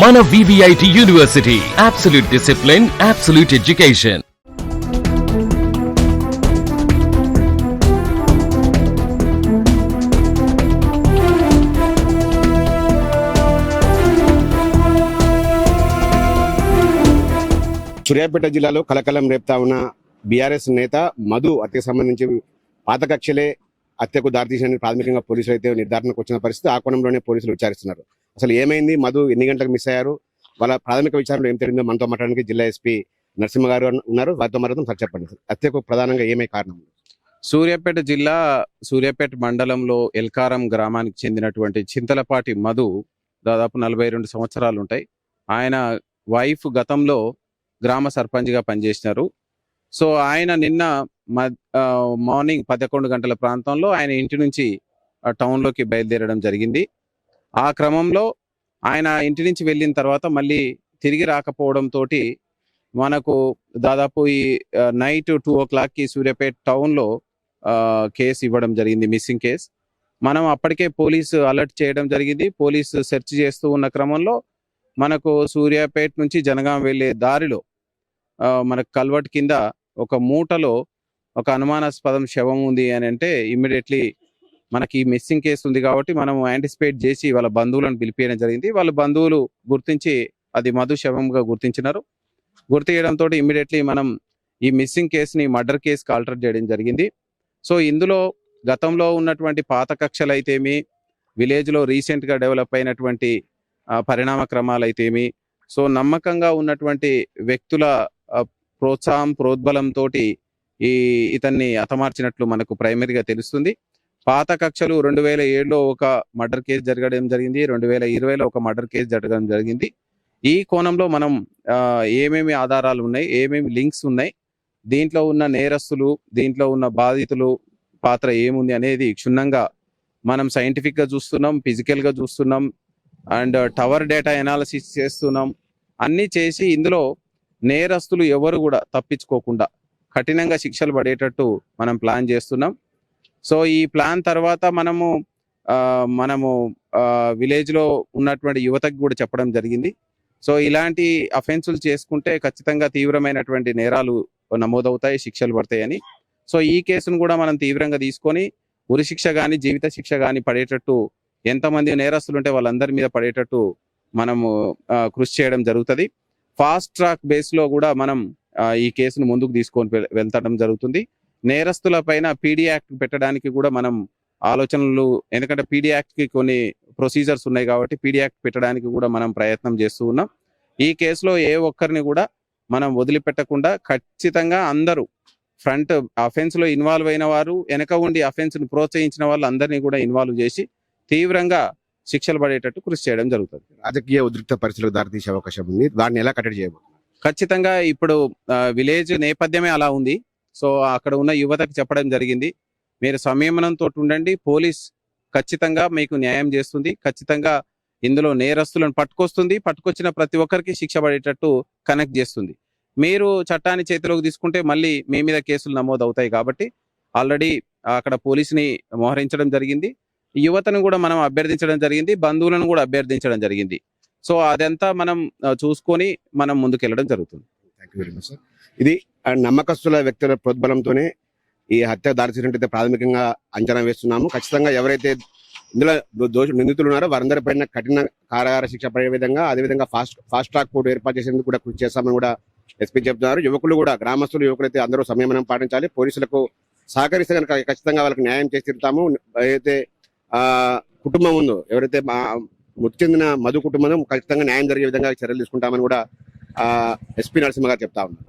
మన VVIT university, absolute discipline, absolute education. Suryapet జిల్లాలో కలకలం రేపుతా ఉన్న బీఆర్ఎస్ నేత మధు హత్యకు సంబంధించి పాత కక్షలే హత్యకు దారితీసిన ప్రాథమికంగా పోలీసులు అయితే నిర్ధారణకు వచ్చిన పరిస్థితి. ఆ కోణంలోనే పోలీసులు విచారిస్తున్నారు. అసలు ఏమైంది, మధు ఎన్ని గంటలకు మిస్ అయ్యారు, వాళ్ళ ప్రాథమిక విచారణలో ఏం తెలియదో మనతో మాట్లాడడానికి జిల్లా ఎస్పీ నరసింహ గారు ఉన్నారు. వారితో మాట్లాడడం సార్ చెప్పండి, హత్యకు ప్రధానంగా ఏమై కారణం? సూర్యాపేట జిల్లా సూర్యాపేట మండలంలో ఎల్కారం గ్రామానికి చెందినటువంటి చింతలపాటి మధు దాదాపు 42 సంవత్సరాలు ఉంటాయి. ఆయన వైఫ్ గతంలో గ్రామ సర్పంచ్గా పనిచేసినారు. సో ఆయన నిన్న మార్నింగ్ 11 గంటల ప్రాంతంలో ఆయన ఇంటి నుంచి టౌన్లోకి బయలుదేరడం జరిగింది. ఆ క్రమంలో ఆయన ఇంటి నుంచి వెళ్ళిన తర్వాత మళ్ళీ తిరిగి రాకపోవడంతో మనకు దాదాపు ఈ నైట్ 2 o'clockకి సూర్యాపేట టౌన్లో కేసు ఇవ్వడం జరిగింది, మిస్సింగ్ కేసు. మనం అప్పటికే పోలీసు అలర్ట్ చేయడం జరిగింది. పోలీసు సెర్చ్ చేస్తూ ఉన్న క్రమంలో మనకు సూర్యాపేట నుంచి జనగాం వెళ్ళే దారిలో మనకు కల్వర్ట్ కింద ఒక మూటలో ఒక అనుమానాస్పదం శవం ఉంది అని అంటే ఇమ్మీడియట్లీ మనకి మిస్సింగ్ కేసు ఉంది కాబట్టి మనం యాంటిసిపేట్ చేసి వాళ్ళ బంధువులను పిలిపించడం జరిగింది. వాళ్ళ బంధువులు గుర్తించి అది మధు శవంగా గుర్తించినారు. గుర్తించడంతో ఇమ్మీడియట్లీ మనం ఈ మిస్సింగ్ కేసుని మర్డర్ కేసుకి ఆల్టర్ చేయడం జరిగింది. సో ఇందులో గతంలో ఉన్నటువంటి పాత కక్షలు అయితేమి, విలేజ్లో రీసెంట్గా డెవలప్ అయినటువంటి పరిణామ క్రమాలు అయితేమి, సో నమ్మకంగా ఉన్నటువంటి వ్యక్తుల ప్రోద్బలంతో ఇతన్ని హతమార్చినట్లు మనకు ప్రైమరీగా తెలుస్తుంది. పాత కక్షలు 2007లో ఒక మర్డర్ కేసు జరగడం జరిగింది, 2020లో ఒక మర్డర్ కేసు జరగడం జరిగింది. ఈ కోణంలో మనం ఏమేమి ఆధారాలు ఉన్నాయి, ఏమేమి లింక్స్ ఉన్నాయి, దీంట్లో ఉన్న నేరస్తులు, దీంట్లో ఉన్న బాధితులు పాత్ర ఏముంది అనేది క్షుణ్ణంగా మనం సైంటిఫిక్గా చూస్తున్నాం, ఫిజికల్గా చూస్తున్నాం, అండ్ టవర్ డేటా ఎనాలిసిస్ చేస్తున్నాం. అన్నీ చేసి ఇందులో నేరస్తులు ఎవరు కూడా తప్పించుకోకుండా కఠినంగా శిక్షలు పడేటట్టు మనం ప్లాన్ చేస్తున్నాం. సో ఈ ప్లాన్ తర్వాత మనము విలేజ్లో ఉన్నటువంటి యువతకు కూడా చెప్పడం జరిగింది. సో ఇలాంటి అఫెన్సులు చేసుకుంటే ఖచ్చితంగా తీవ్రమైనటువంటి నేరాలు నమోదవుతాయి, శిక్షలు పడతాయని. సో ఈ కేసును కూడా మనం తీవ్రంగా తీసుకొని ఉరిశిక్ష కానీ జీవిత శిక్ష కానీ పడేటట్టు, ఎంతమంది నేరస్తులు ఉంటే వాళ్ళందరి మీద పడేటట్టు మనము కృషి చేయడం జరుగుతుంది. ఫాస్ట్ ట్రాక్ బేస్లో కూడా మనం ఈ కేసును ముందుకు తీసుకొని వెళ్తడం జరుగుతుంది. నేరస్తుల పైన పీడీ యాక్ట్ పెట్టడానికి కూడా మనం ఆలోచనలు, ఎందుకంటే పీడీ యాక్ట్కి కొన్ని ప్రొసీజర్స్ ఉన్నాయి కాబట్టి పీడీ యాక్ట్ పెట్టడానికి కూడా మనం ప్రయత్నం చేస్తూ ఉన్నాం. ఈ కేసులో ఏ ఒక్కరిని కూడా మనం వదిలిపెట్టకుండా ఖచ్చితంగా అందరూ ఫ్రంట్ అఫెన్స్లో ఇన్వాల్వ్ అయిన వారు, వెనక ఉండి అఫెన్స్ను ప్రోత్సహించిన వాళ్ళు అందరినీ కూడా ఇన్వాల్వ్ చేసి తీవ్రంగా శిక్షలు పడేటట్టు కృషి చేయడం జరుగుతుంది. రాజకీయ ఉద్రిక్త పరిస్థితులకు దారితీసే అవకాశం ఉంది, దాన్ని ఎలా కట్టడి చేయబోతున్నారు? ఖచ్చితంగా ఇప్పుడు విలేజ్ నేపథ్యమే అలా ఉంది. సో అక్కడ ఉన్న యువతకు చెప్పడం జరిగింది, మీరు సంయమనంతో ఉండండి, పోలీస్ ఖచ్చితంగా మీకు న్యాయం చేస్తుంది, ఖచ్చితంగా ఇందులో నేరస్తులను పట్టుకొస్తుంది, పట్టుకొచ్చిన ప్రతి ఒక్కరికి శిక్ష పడేటట్టు కనెక్ట్ చేస్తుంది. మీరు చట్టాన్ని చేతిలోకి తీసుకుంటే మళ్ళీ మీ మీద కేసులు నమోదు అవుతాయి కాబట్టి ఆల్రెడీ అక్కడ పోలీసుని మోహరించడం జరిగింది, యువతను కూడా మనం అభ్యర్థించడం జరిగింది, బంధువులను కూడా అభ్యర్థించడం జరిగింది. సో అదంతా మనం చూసుకొని మనం ముందుకెళ్ళడం జరుగుతుంది. Thank you very much sir. ఇది నమ్మకస్తుల వ్యక్తుల ప్రోద్బలంతోనే ఈ హత్య దారితీసినట్టయితే ప్రాథమికంగా అంచనా వేస్తున్నాము. ఖచ్చితంగా ఎవరైతే ఇందులో నిందితులు ఉన్నారో వారందరిపైన కఠిన కారాగార శిక్ష పడే విధంగా, అదేవిధంగా ఫాస్ట్ ట్రాక్ కోర్టు ఏర్పాటు చేసేందుకు కూడా కృషి చేస్తామని కూడా ఎస్పీ చెప్తున్నారు. యువకులు కూడా, గ్రామస్తులు యువకులైతే అందరూ సంయమనం పాటించాలి, పోలీసులకు సహకరిస్తే కనుక ఖచ్చితంగా వాళ్ళకి న్యాయం చేసి తీరుతాము. ఏదైతే కుటుంబం ఉందో, ఎవరైతే మృతి చెందిన మధు కుటుంబం, ఖచ్చితంగా న్యాయం జరిగే విధంగా చర్యలు తీసుకుంటామని కూడా ఎస్పీ నరసింహ గారు చెప్తా ఉన్నారు.